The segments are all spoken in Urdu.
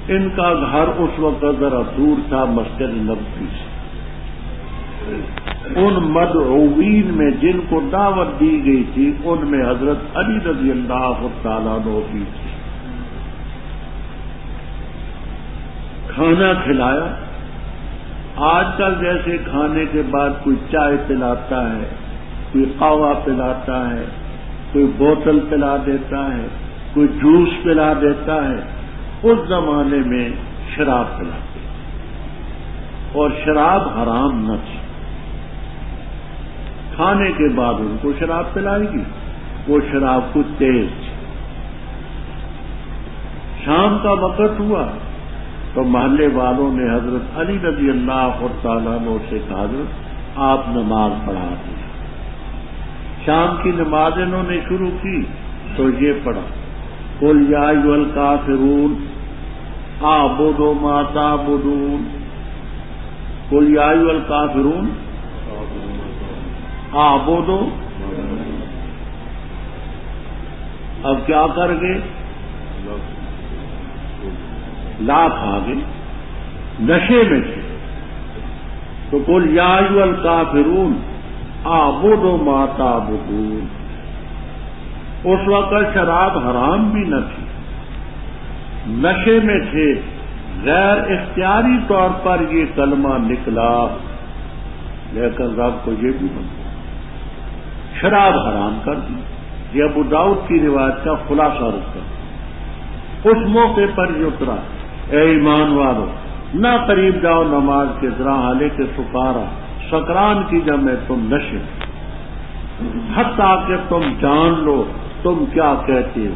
ان کا گھر اس وقت ذرا دور تھا مسجد نبوی سے. ان مدعوین میں جن کو دعوت دی گئی تھی ان میں حضرت علی رضی اللہ تعالیٰ عنہ بھی تھے. کھانا کھلایا. آج کل جیسے کھانے کے بعد کوئی چائے پلاتا ہے, کوئی قہوہ پلاتا ہے, کوئی بوتل پلا دیتا ہے, کوئی جوس پلا دیتا ہے, اس زمانے میں شراب پلاتے اور شراب حرام نہ تھی. کھانے کے بعد ان کو شراب پلائے گی, وہ شراب کو تیز تھی. شام کا وقت ہوا تو محلے والوں نے حضرت علی رضی اللہ تعالیٰ عنہ سے کہا حضرت آپ نماز پڑھا دیں. شام کی نماز انہوں نے شروع کی تو یہ پڑھا قل یا ایھا الکافرون اعبد ما تعبدون. قل یا ایھا الکافرون اعبد. اب کیا کر گئے؟ لاکھ آگے نشے میں تھے تو قل یا ایھا الکافرون اعبد ما تعبدون. اس وقت شراب حرام بھی نہ تھی, نشے میں تھے, غیر اختیاری طور پر یہ کلمہ نکلا, لیکن رب کو یہ بھی بن شراب حرام کر دی. یہ ابو داؤد کی روایت کا خلاصہ رکھا. اس موقع پر یہ اترا اے ایمان والو نہ قریب جاؤ نماز کے ذرا حالے کے سکارا سکران کی جمع تم نشے, حتیٰ کہ تم جان لو تم کیا کہتے ہو.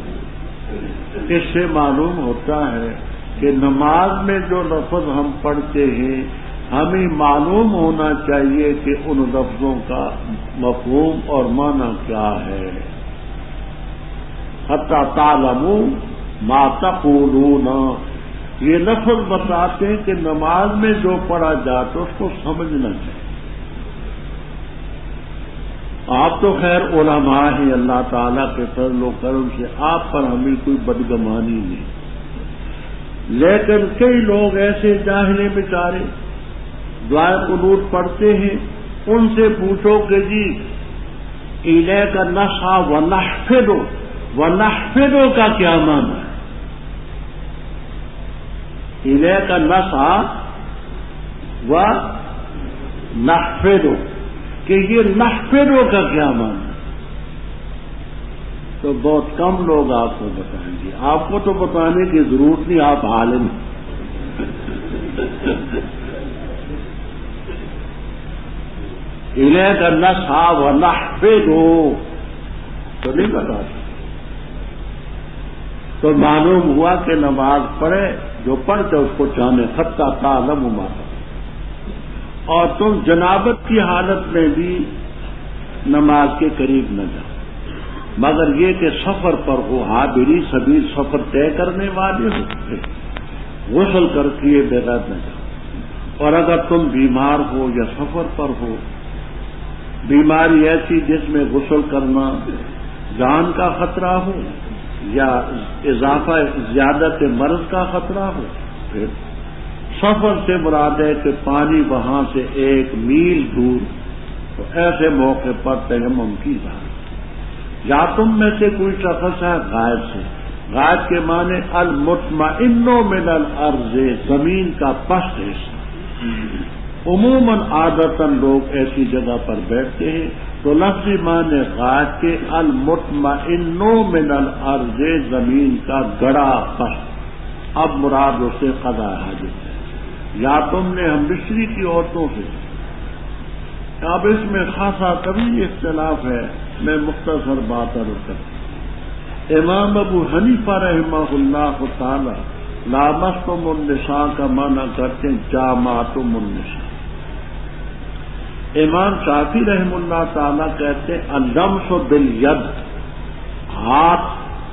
اس سے معلوم ہوتا ہے کہ نماز میں جو لفظ ہم پڑھتے ہیں ہمیں معلوم ہونا چاہیے کہ ان لفظوں کا مفہوم اور معنی کیا ہے. حتیٰ تعلموا ما تقولون, یہ لفظ بتاتے ہیں کہ نماز میں جو پڑھا جاتا اس کو سمجھنا چاہیے. آپ تو خیر علماء ہیں, اللہ تعالیٰ کے فضل و کرم سے آپ پر ہمیں کوئی بدگمانی نہیں, لیکن کئی لوگ ایسے جاہل بیچارے دعائے قنوت پڑھتے ہیں, ان سے پوچھو کہ جی الیک نسعی ونحفظ کا کیا معنی ہے؟ الیک نسعی ونحفظ کہ یہ نحفظ کا کیا معنی ہے؟ تو بہت کم لوگ آپ کو بتائیں گے. آپ کو تو بتانے کی ضرورت نہیں, آپ عالم ہیں. الیک نسعی ونحفظ تو نہیں بتا سکتے. تو معلوم ہوا کہ نماز پڑھے جو پڑھتے اس کو چاہنے حتیٰ تعلموا ما تقولون. اور تم جنابت کی حالت میں بھی نماز کے قریب نہ جاؤ, مگر یہ کہ سفر پر ہو, عابری سبیل سفر طے کرنے والے ہو, غسل کر کے بغیر نہ جاؤ. اور اگر تم بیمار ہو یا سفر پر ہو, بیماری ایسی جس میں غسل کرنا جان کا خطرہ ہو یا اضافہ زیادت مرض کا خطرہ ہو, پھر سفر سے مراد ہے کہ پانی وہاں سے 1 میل دور, تو ایسے موقع پر تیمم کی جائے. یا تم میں سے کوئی شخص ہے غائب سے, غائب کے معنی المطمئن من الارض, زمین کا پست حصہ. عموماً عادتاً لوگ ایسی جگہ پر بیٹھتے ہیں, تو لفظی معنی غائب کے المطمئن من الارض, زمین کا گڑا پست. اب مراد اسے قضاء حاجت ہے. یا تم نے ہم مصری کی عورتوں سے, اب اس میں خاصا طویل اختلاف ہے, میں مختصر بات عرض کرتا ہوں. امام ابو حنیفہ رحمہ اللہ تعالی لامستم النساء کا معنی کرتے ہیں جامعتم النساء. امام شافعی رحم اللہ تعالی کہتے ہیں اللمس بالید, ہاتھ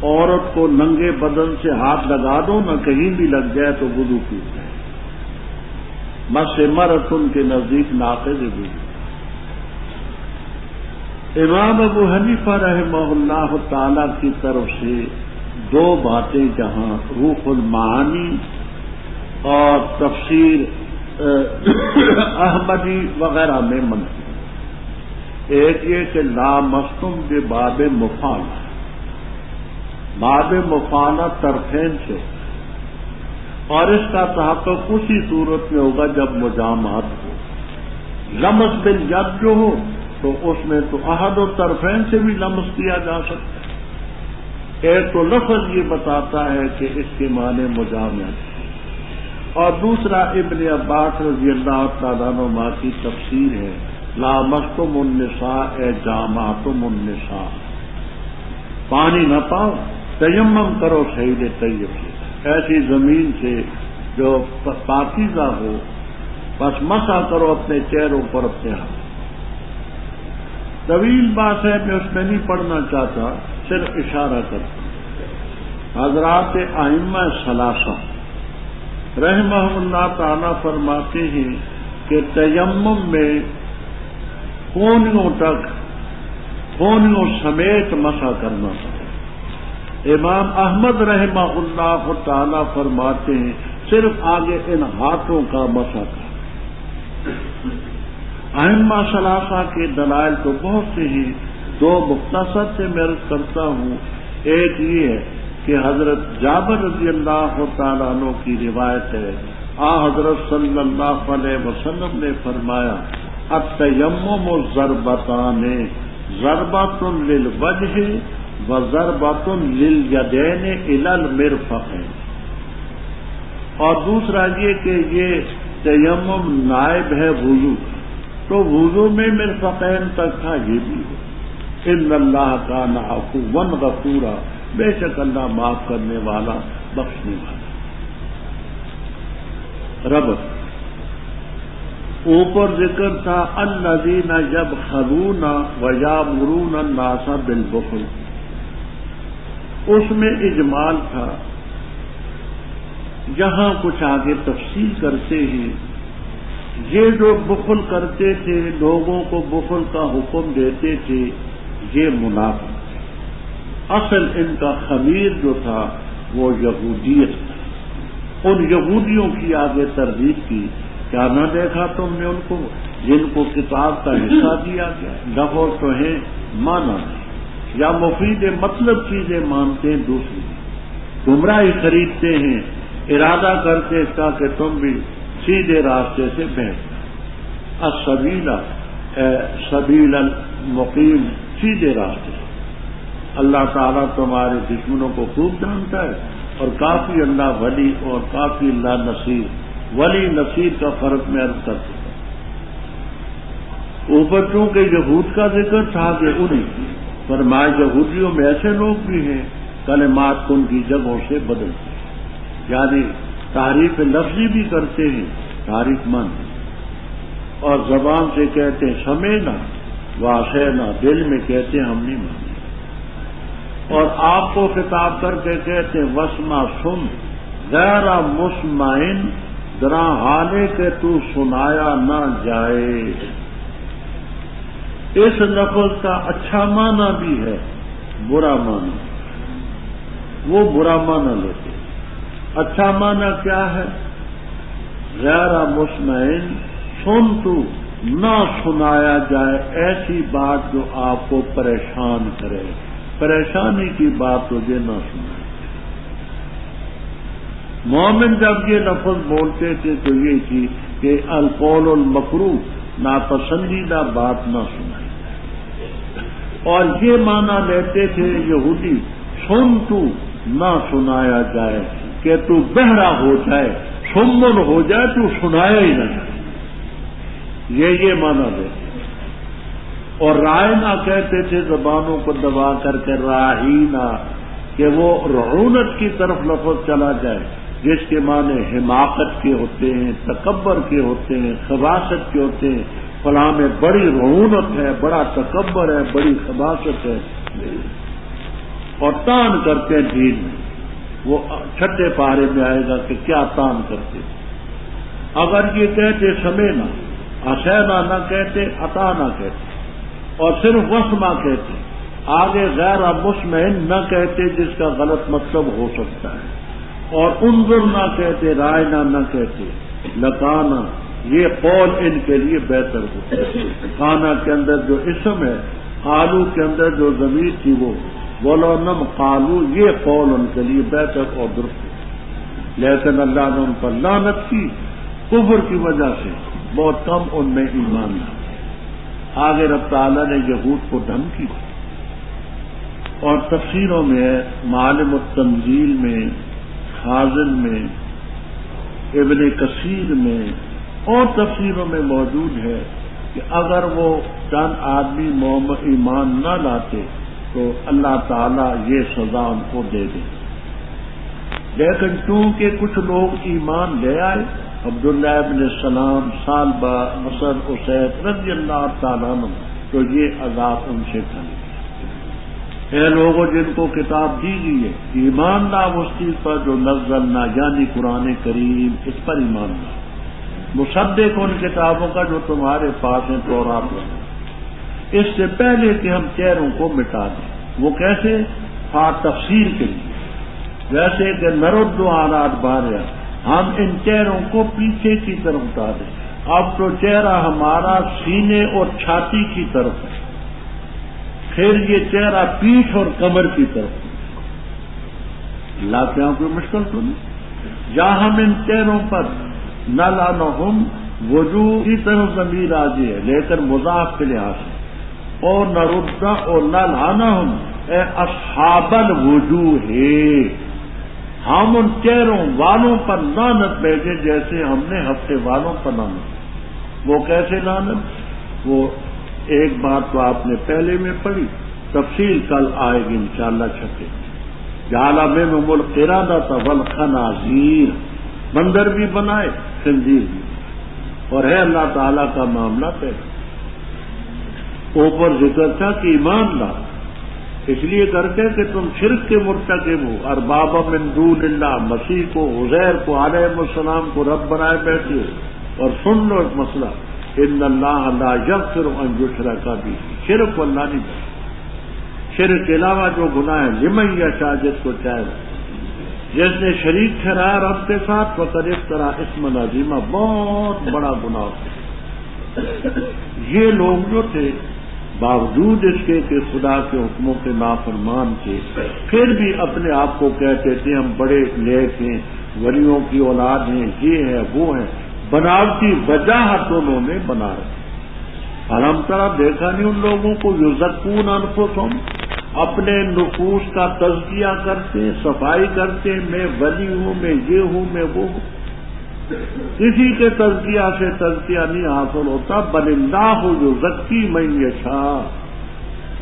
عورت کو ننگے بدن سے ہاتھ لگا دو نہ کہیں بھی لگ جائے تو وضو ٹوٹ جائے. مس مرتن کے نزدیک ناقض وضو. امام ابو حنیفہ رحمہ اللہ تعالی کی طرف سے 2 باتیں جہاں روح المعانی اور تفسیر احمدی وغیرہ میں منفی۔ ایک یہ کہ لامستم کے باب مفعلہ، باب مفعلہ طرفین سے، اور اس کا تحقق اسی صورت میں ہوگا جب مجامعت ہو۔ لمس بالید جو ہو تو اس میں تو احد و طرفین سے بھی لمس کیا جا سکتا ہے۔ ایک تو لفظ یہ بتاتا ہے کہ اس کے معنی مجامعت، اور دوسرا ابن عباس رضی اللہ تعالیٰ عنہ کی تفسیر ہے لامستم النساء اے جامعتم النساء، پانی نہ پاؤ تیمم کرو صعید طیب سے، ایسی زمین سے جو پاکیزہ ہو، بس مسح کرو اپنے چہروں پر اپنے ہاتھ۔ طویل بات ہے، میں اس میں نہیں پڑھنا چاہتا، صرف اشارہ کرتا ہوں۔ حضرات ائمہ ثلاثہ رحمہ اللہ تعالیٰ فرماتے ہیں کہ تیمم میں کونیوں تک، کونیوں سمیت مسح کرنا پڑے۔ امام احمد رحمہ اللہ تعالیٰ فرماتے ہیں صرف آگے ان ہاتھوں کا مسح کر۔ ائمہ ثلاثہ کے دلائل تو بہت سے ہیں، دو مختصر سے میں عرض کرتا ہوں۔ ایک یہ ہے کہ حضرت جابر رضی اللہ تعالیٰ عنہ کی روایت ہے، حضرت صلی اللہ علیہ وسلم نے فرمایا التیمم ضربتان، ضربۃ للوجہ و ضربۃ للیدین الی المرفقین۔ اور دوسرا یہ کہ یہ تیمم نائب ہے وضو کا، تو وضو میں مرفقین تک تھا، یہ بھی ہے۔ ان اللہ کان عفوا غفورا، بے شک اللہ معاف کرنے والا بخشنے والا۔ رب اوپر ذکر تھا الذین یبخلون ویامرون الناس بالبخل، اس میں اجمال تھا، یہاں کچھ آگے تفصیل کرتے ہیں۔ یہ جو بخل کرتے تھے، لوگوں کو بخل کا حکم دیتے تھے، یہ منافق، اصل ان کا خمیر جو تھا وہ یہودیت تھا۔ ان یہودیوں کی آگے تردید کی، کیا نہ دیکھا تم نے ان کو جن کو کتاب کا حصہ دیا گیا، لفظ تو ہیں مانا نہیں، یا مفید مطلب چیزیں مانتے ہیں، دوسری گمراہی خریدتے ہیں، ارادہ کرتے اس کا کہ تم بھی سیدھے راستے سے بیٹھ السبیل سبیل المقیم، سیدھے راستے سے۔ اللہ تعالیٰ تمہارے دشمنوں کو خوب جانتا ہے، اور کافی اللہ ولی اور کافی اللہ نصیر، ولی نصیر کا فرق میں عرض کر چکا۔ اوپر چونکہ یہود کا ذکر تھا کہ انہیں فرمایا یہودیوں میں ایسے لوگ بھی ہیں کلمات کو ان کی جگہوں سے بدلتے ہیں، یعنی تعریف لفظی بھی کرتے ہیں، تعریف مند، اور زبان سے کہتے ہیں سمینا واسینا، دل میں کہتے ہیں ہم نہیں مانتے، اور آپ کو خطاب کر کے کہتے ہیں وسما سن غیر مسمعن، ذرا حالے کہ تو سنایا نہ جائے۔ اس لفظ کا اچھا معنی بھی ہے، برا معنی، وہ برا معنی لیتے۔ اچھا معنی کیا ہے؟ غیر مسمعن، سن تو نہ سنایا جائے ایسی بات جو آپ کو پریشان کرے، پریشانی کی بات تجھے نہ سنائے۔ مومن جب یہ لفظ بولتے تھے تو یہ تھی کہ القول المکروہ، ناپسندیدہ بات نہ سنائی، اور یہ معنی لیتے تھے یہودی سن تو نہ سنایا جائے، کہ تو بہرا ہو جائے، سمن ہو جائے، تو سنایا ہی نہ جائے، یہ معنی لیتے۔ اور رائنا کہتے تھے زبانوں کو دبا کر کے، راہینا، کہ وہ رعونت کی طرف لفظ چلا جائے، جس کے معنی حماقت کے ہوتے ہیں، تکبر کے ہوتے ہیں، خباثت کے ہوتے ہیں، فلاں میں بڑی رعونت ہے، بڑا تکبر ہے، بڑی خباثت ہے، اور تان کرتے ہیں دین میں۔ وہ چھٹے پارے میں آئے گا کہ کیا تان کرتے۔ اگر یہ کہتے سمینا، اسینا نہ کہتے، عطا نہ کہتے، اور صرف وسما کہتے، آگے غیر مسمعن نہ کہتے، جس کا غلط مطلب ہو سکتا ہے، اور انظر نہ کہتے، رائنا نہ کہتے، لکانا یہ قول ان کے لیے بہتر ہوتا ہے۔ کانا کے اندر جو اسم ہے، قالو کے اندر جو ضمیر تھی وہ بولو نم قالو، یہ قول ان کے لیے بہتر اور درست ہے۔ لیکن اللہ نے ان پر لعنت کی کفر کی وجہ سے، بہت کم ان میں ایمان لایا۔ آگے رب تعالیٰ نے یہود کو دھمکی دی، اور تفسیروں میں معالم التنزیل میں، خازن میں، ابن کثیر میں اور تفسیروں میں موجود ہے کہ اگر وہ چند آدمی ایمان نہ لاتے تو اللہ تعالیٰ یہ سزا ان کو دے دے۔ لیکن چونکہ کچھ لوگ ایمان لے آئے، عبداللہ ابن السلام، سالبہ، اسد، اسید رضی اللہ تعالیٰ عنہ، تو یہ عذاب ان سے ٹل گیا۔ اے لوگوں جن کو کتاب دی گئی ہے، ایمان لا اس چیز پر جو نزلنا، یعنی قرآن کریم، اس پر ایمان لا، مصدق ان کتابوں کا جو تمہارے پاس ہیں، تورات میں، اس سے پہلے کہ ہم چہروں کو مٹا دیں۔ وہ کیسے؟ تفسیر کے لیے، جیسے کہ نرد آلات باریا، ہم ان چہروں کو پیچھے کی طرف اٹھا دیں۔ اب تو چہرہ ہمارا سینے اور چھاتی کی طرف ہے، پھر یہ چہرہ پیٹھ اور کمر کی طرف ہے۔ اللہ کے یہاں کوئی مشکل تو نہیں، یا ہم ان چہروں پر نہ لعنہم، وجوہ کی طرف ضمیر راضی ہے لیکن مضاف کے لحاظ سے، اور نہ ردہ اور نہ لعنہم اے اصحاب الوجوہ، ہم ان چہروں والوں پر لعنت بھیجے جیسے ہم نے ہفتے والوں پر لعنت۔ وہ کیسے لعنت؟ وہ ایک بات تو آپ نے پہلے میں پڑھی، تفصیل کل آئے گی انشاءاللہ چھٹے۔ جعل منہم القردۃ والخنازیر، بندر بھی بنائے، خنزیر بھی، اور ہے اللہ تعالیٰ کا معاملہ پہلے۔ اوپر ذکر تھا کہ ایمان لا، اس لیے کرتے کہ تم شرک کے مرتکب ہو، ارباب من دون اللہ، مسیح کو، عزیر کو علیہ السلام کو رب بنائے بیٹھے ہو۔ اور سن لو ایک مسئلہ، ان اللہ لا یغفر ان یشرک بہ، شرک کو اللہ نہیں کرتا، شرک کے علاوہ جو گناہ ہیں لمن یشاء، جس کو چاہے، جس نے شریک ٹھہرایا رب کے ساتھ فقد افترا اسما عظیما، بہت بڑا گناہ۔ یہ لوگ جو تھے باوجود اس کے کہ خدا کے حکموں کے نافرمان تھے، پھر بھی اپنے آپ کو کہتے تھے ہم بڑے نیک ہیں، ولیوں کی اولاد ہیں، یہ ہے وہ ہے، بناوٹی وجاہت انہوں نے بنا رکھی۔ اور ہم طرح دیکھا نہیں ان لوگوں کو یزکون انفسہم، اپنے نفوس کا تزکیہ کرتے، صفائی کرتے، میں ولی ہوں، میں یہ ہوں، میں وہ ہوں۔ کسی کے تزکیہ سے تزکیہ نہیں حاصل ہوتا، بل اللہ یزکی من یشاء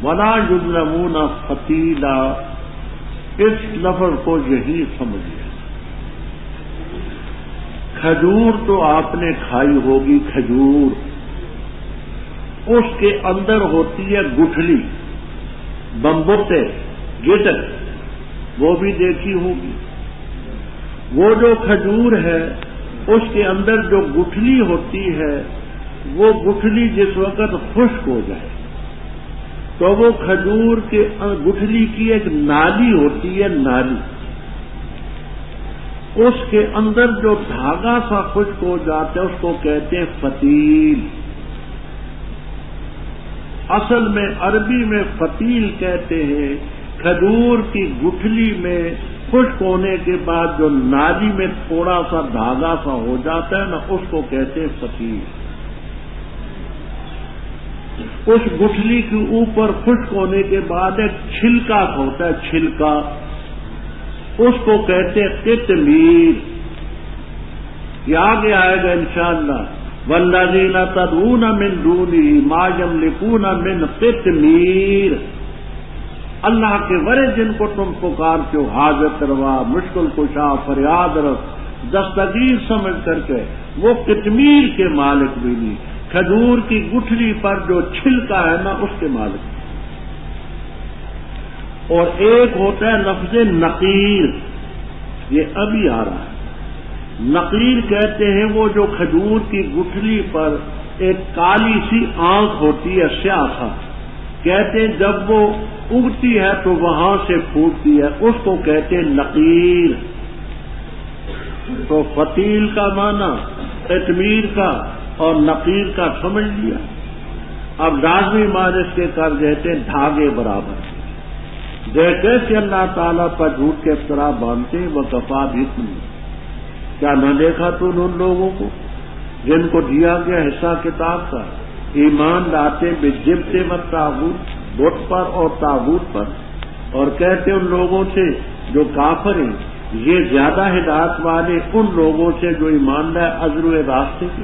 ولا یظلمون فتیلا۔ اس لفظ کو یہی سمجھیے۔ کھجور تو آپ نے کھائی ہوگی، کھجور، اس کے اندر ہوتی ہے گٹھلی، بمبوتے، گٹر، وہ بھی دیکھی ہوگی۔ وہ جو کھجور ہے اس کے اندر جو گٹھلی ہوتی ہے، وہ گٹھلی جس وقت خشک ہو جائے تو وہ کھجور کے گٹھلی کی ایک نالی ہوتی ہے، نالی، اس کے اندر جو دھاگا سا خشک ہو جاتا ہے اس کو کہتے ہیں فتیل۔ اصل میں عربی میں فتیل کہتے ہیں کھجور کی گٹھلی میں خشک ہونے کے بعد جو نالی میں تھوڑا سا دھاگا سا ہو جاتا ہے نا، اس کو کہتے ہیں فتیل۔ اس گٹھلی کے اوپر خشک ہونے کے بعد ایک چھلکا ہوتا ہے، چھلکا، اس کو کہتے ہیں قطمیر۔ یہ آگے آئے گا انشاءاللہ، والذین تدعون من دونہ ما یملکون من قطمیر، اللہ کے ورے جن کو تم پکارتے ہو، حاجت روا، مشکل کشا، فریاد رس، دستگیر سمجھ کر کے، وہ قطمیر کے مالک بھی نہیں، کھجور کی گٹھلی پر جو چھلکا ہے نا اس کے مالک۔ اور ایک ہوتا ہے لفظ نقیر، یہ ابھی آ رہا ہے۔ نقیر کہتے ہیں وہ جو کھجور کی گٹھلی پر ایک کالی سی آنکھ ہوتی ہے، سیاہ سا، کہتے ہیں جب وہ اگتی ہے تو وہاں سے پھوٹتی ہے، اس کو کہتے ہیں نقیر۔ تو فتیل کا معنی قطمیر کا اور نقیر کا سمجھ لیا. اب لازمی معنی اس کے کر دیتے دھاگے برابر. دیکھے کہ اللہ تعالیٰ پر جھوٹ کے افطرا باندھتے ہیں وہ کفا بھی تم. کیا نہ دیکھا تو ان لوگوں کو جن کو دیا گیا حصہ کتاب کا ایمان لاتے بے جبت و تاغوت بت پر اور تاغوت پر, اور کہتے ان لوگوں سے جو کافر ہیں یہ زیادہ ہدایت والے ان لوگوں سے جو ایمان لائے ازرو راستے کے.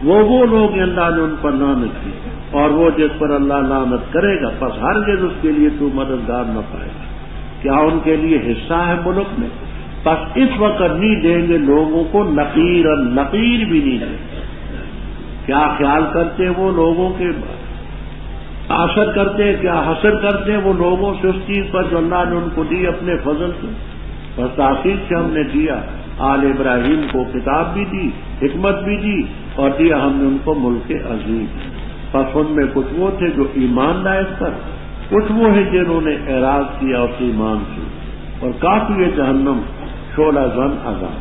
وہ لوگ اللہ نے ان پر لعنت کی, اور وہ جس پر اللہ لعنت کرے گا پس ہرگز اس کے لیے تو مددگار نہ پائے گا. کیا ان کے لیے حصہ ہے ملک میں؟ پس اس وقت نہیں دیں گے لوگوں کو نقیر اور نقیر بھی نہیں دیں گے. کیا خیال کرتے ہیں وہ لوگوں کے اثر کرتے ہیں, کیا حسد کرتے ہیں وہ لوگوں سے اس چیز پر جو اللہ نے ان کو دی اپنے فضل سے. بس تحقیق سے ہم نے دیا آل ابراہیم کو کتاب بھی دی, حکمت بھی دی, اور دیا ہم نے ان کو ملک عظیم. پس ان میں کچھ وہ تھے جو ایمان لائے اس پر, کچھ وہ ہیں جنہوں نے اعراض کیا اس ایمان سے, اور کافی ہے جہنم شعلہ زن عذاب.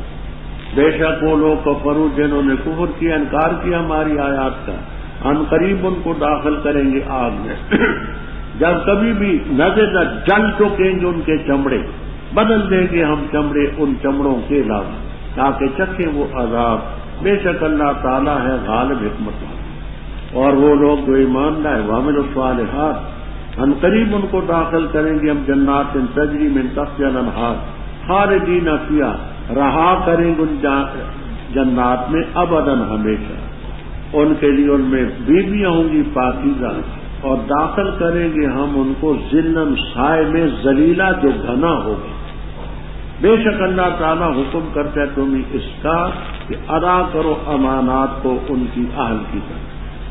بے شک وہ لوگ کفروا جنہوں نے کفر کیا, انکار کیا ہماری آیات کا, ان قریب ان کو داخل کریں گے آگ میں. جب کبھی بھی نظر نہ جل چکیں گے ان کے چمڑے, بدل دیں گے ہم چمڑے ان چمڑوں کے علاوہ تاکہ چکھیں وہ عذاب. بے شک اللہ تعالیٰ ہے غالب حکمت والا. اور وہ لوگ جو ایمان لائے وعملوا الصالحات, ان قریب ان کو داخل کریں گے ہم جنات تجری من تحتها الانہار خالدین فیہا, رہا کریں گے ان جنات میں ابداً ہمیشہ. ان کے لیے ان میں بیویاں ہوں گی پاکیزہ, اور داخل کریں گے ہم ان کو ذلن سائے میں ذلیلہ جو گھنا ہوگا. بے شک اللہ تعالیٰ حکم کرتا ہے تمہیں اس کا کہ ادا کرو امانات کو ان کی اہل کی طرح,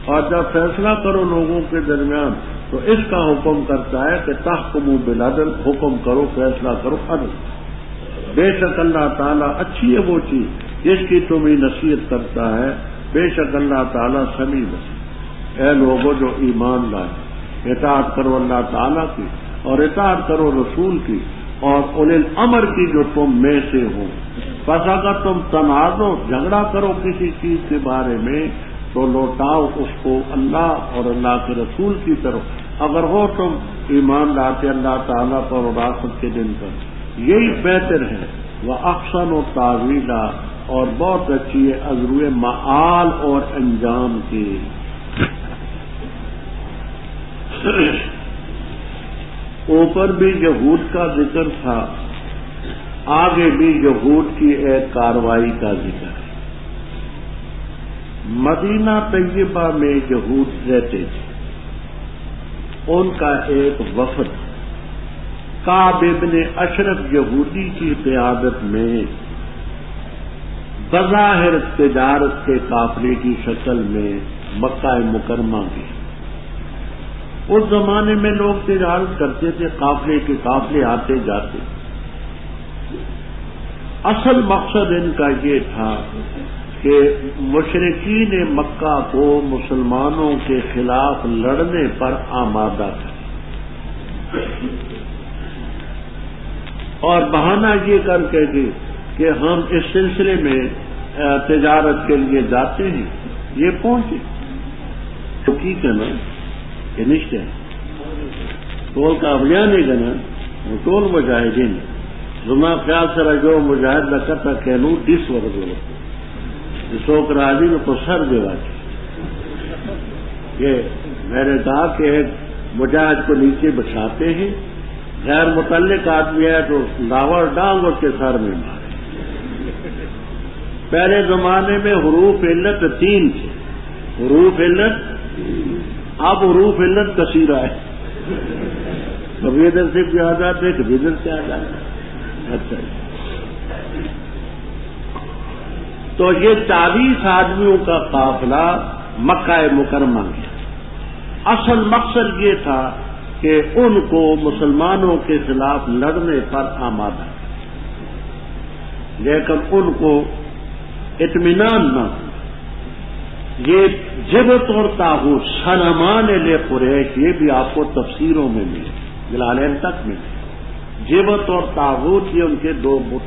اور جب فیصلہ کرو لوگوں کے درمیان تو اس کا حکم کرتا ہے کہ تحکموا بالعدل, حکم کرو فیصلہ کرو عدل. بے شک اللہ تعالیٰ اچھی ہے وہ چیز جس کی تمہیں نصیحت کرتا ہے. بے شک اللہ تعالیٰ سمیع بصیر. اے لوگوں جو ایمان لائے اطاعت کرو اللہ تعالیٰ کی, اور اطاعت کرو رسول کی, اور اولی الامر کی جو تم میں سے ہو. بس اگر تم تنازع جھگڑا کرو کسی چیز کے بارے میں تو لوٹاؤ اس کو اللہ اور اللہ کے رسول کی طرف, اگر ہو تم ایمان لاتے اللہ تعالیٰ پر اور آخرت کے دن پر. یہی بہتر ہے. وَأَحْسَنُ تَأْوِيلًا, اور بہت اچھی ہے ازروئے معال اور انجام کی. اوپر بھی یہود کا ذکر تھا, آگے بھی یہود کی ایک کارروائی کا ذکر ہے. مدینہ طیبہ میں یہود رہتے تھے. ان کا ایک وفد کعب ابن اشرف یہودی کی قیادت میں بظاہر تجارت کے قافلے کی شکل میں مکہ مکرمہ گئے. اس زمانے میں لوگ تجارت کرتے تھے, قافلے کے قافلے آتے جاتے. اصل مقصد ان کا یہ تھا کہ مشرکین مکہ کو مسلمانوں کے خلاف لڑنے پر آمادہ کریں, اور بہانہ یہ کر کے کہ ہم اس سلسلے میں تجارت کے لیے جاتے ہیں. یہ پہنچے تو کی کہنا کہ نشتے ٹول کا ابھیان نہیں کرنا, ٹول مجاہدین زما خیال سے رجو مجاہد نہ کرتا کہنو ڈس ورگ شوق راضی میں تو سر دیوا. یہ میں نے کہا کہ ایک مجاہد کو نیچے بچھاتے ہیں, غیر متعلق آدمی ہے تو لاور ڈانگ اس کے سر میں مارے. پہلے زمانے میں حروف علت 3 تھے, حروف علت, اب حروف علت کثیرہ ہے. کبھی ادھر سے بھی آ جاتے کبھی ادھر سے آ جاتے. اچھا, تو یہ 40 آدمیوں کا قافلہ مکہ مکرمہ گیا. اصل مقصد یہ تھا کہ ان کو مسلمانوں کے خلاف لڑنے پر آمادہ, لیکن ان کو اطمینان نہ ہو. یہ جبت اور طاغوت صنمان لے قریش, یہ بھی آپ کو تفسیروں میں ملے, جلالین تک ملے. جبت اور طاغوت یہ ان کے 2 بت.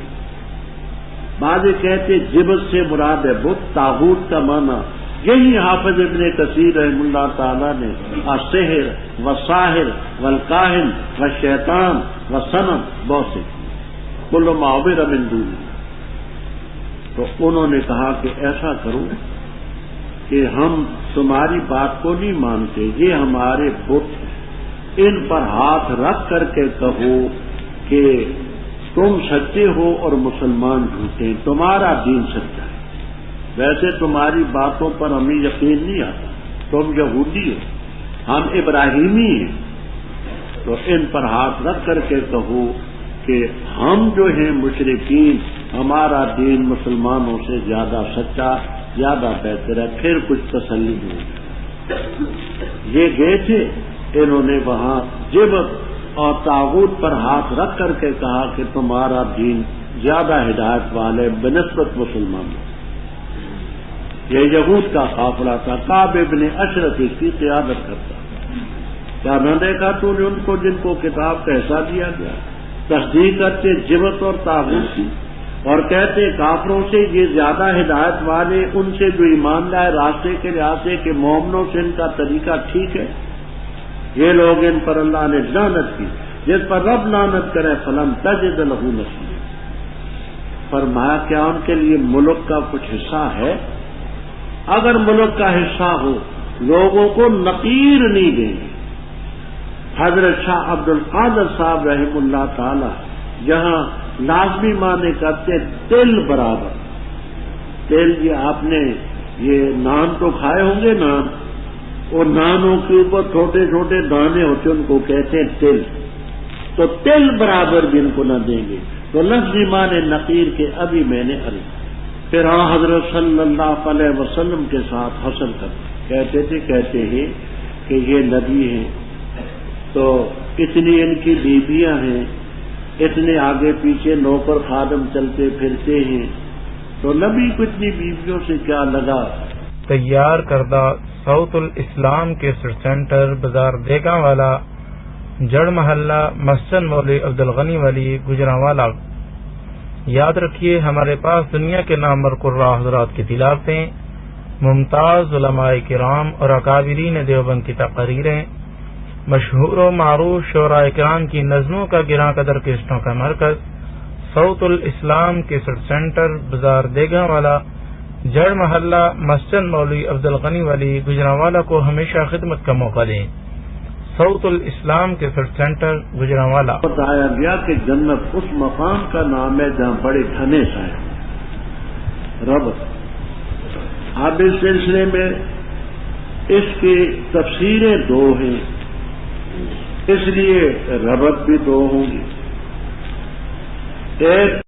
بعض کہتے جبت سے مراد ہے بت، طاغوت کا معنی یہی حافظ ابن کثیر رحم اللہ تعالیٰ نے السحر والساحر والکاہن والشیطان والصنم بہت سے کل ما عبر من دون، تو انہوں نے کہا کہ ایسا کرو کہ ہم تمہاری بات کو نہیں مانتے، یہ ہمارے بت، ان پر ہاتھ رکھ کر کے کہو کہ تم سچے ہو اور مسلمان جھوٹے ہیں، تمہارا دین سچا ہے، ویسے تمہاری باتوں پر ہمیں یقین نہیں آتا، تم یہودی ہو، ہم ابراہیمی ہیں، تو ان پر ہاتھ رکھ کر کے کہو کہ ہم جو ہیں مشرکین، ہمارا دین مسلمانوں سے زیادہ سچا، زیادہ بہتر ہے، پھر کچھ تسلی نہیں۔ یہ گئے تھے، انہوں نے وہاں جبت اور طاغوت پر ہاتھ رکھ کر کے کہا کہ تمہارا دین زیادہ ہدایت والے بنسبت مسلمانوں۔ یہ یہود کا قافلہ تھا، کعب ابن اشرف اس کی قیادت کرتا۔ کیا نہ دیکھا تو نے ان کو جن کو کتاب کا حصہ دیا گیا؟ تصدیق کرتے جبت اور طاغوت کی، اور کہتے کافروں سے یہ زیادہ ہدایت والے ان سے جو ایمان لائے راستے کے لحاظ سے کہ مومنوں سے ان کا طریقہ ٹھیک ہے۔ یہ لوگ ان پر اللہ نے لعنت کی، جس پر رب لعنت کرے فلن تجد لہ نصیرا۔ فرمایا کیا ان کے لیے ملک کا کچھ حصہ ہے؟ اگر ملک کا حصہ ہو لوگوں کو نقیر نہیں دیں گے۔ حضرت شاہ عبد القادر صاحب رحم اللہ تعالی جہاں لازمی معنی کرتے تل برابر، تل یہ آپ نے یہ نان تو کھائے ہوں گے، نان، اور نانوں کے اوپر چھوٹے چھوٹے دانے ہوتے ان کو کہتے ہیں تل، تو تل برابر بھی ان کو نہ دیں گے، تو لفظی معنی نقیر کے ابھی میں نے عرض۔ پھر حضرت صلی اللہ علیہ وسلم کے ساتھ حسن کہتے ہیں کہ یہ نبی ہیں، تو اتنی ان کی بیویاں ہیں، اتنے آگے پیچھے نوکر خادم چلتے پھرتے ہیں، تو نبی کو اتنی بیویوں سے کیا لگا؟ تیار کردہ صوت الاسلام کے سینٹر بازار دیگاں والا، جڑ محلہ، مسجد مولوی عبدالغنی والی، گجرانوالا۔ یاد رکھیے ہمارے پاس دنیا کے نامور قراء حضرات کی تلاوتیں، ممتاز علماء کرام اور اکابرین دیوبند کی تقریریں، مشہور و معروف شعراء کرام کی نظموں کا گراں قدر قسطوں کا مرکز صوت الاسلام کیسٹ سینٹر بازار دیگاں والا، جڑ محلہ، مسجد مولوی عبدالغنی والی، گجرانوالا کو ہمیشہ خدمت کا موقع دیں۔ صوت الاسلام کیسٹ سینٹر گجرانوالا۔ بتایا گیا کہ جنت اس مقام کا نام ہے جہاں بڑے گھنے سائے رب۔ اب اس سلسلے میں اس کی تفسیریں دو ہیں، اس لیے ربط بھی دو ہوں گی۔ ایک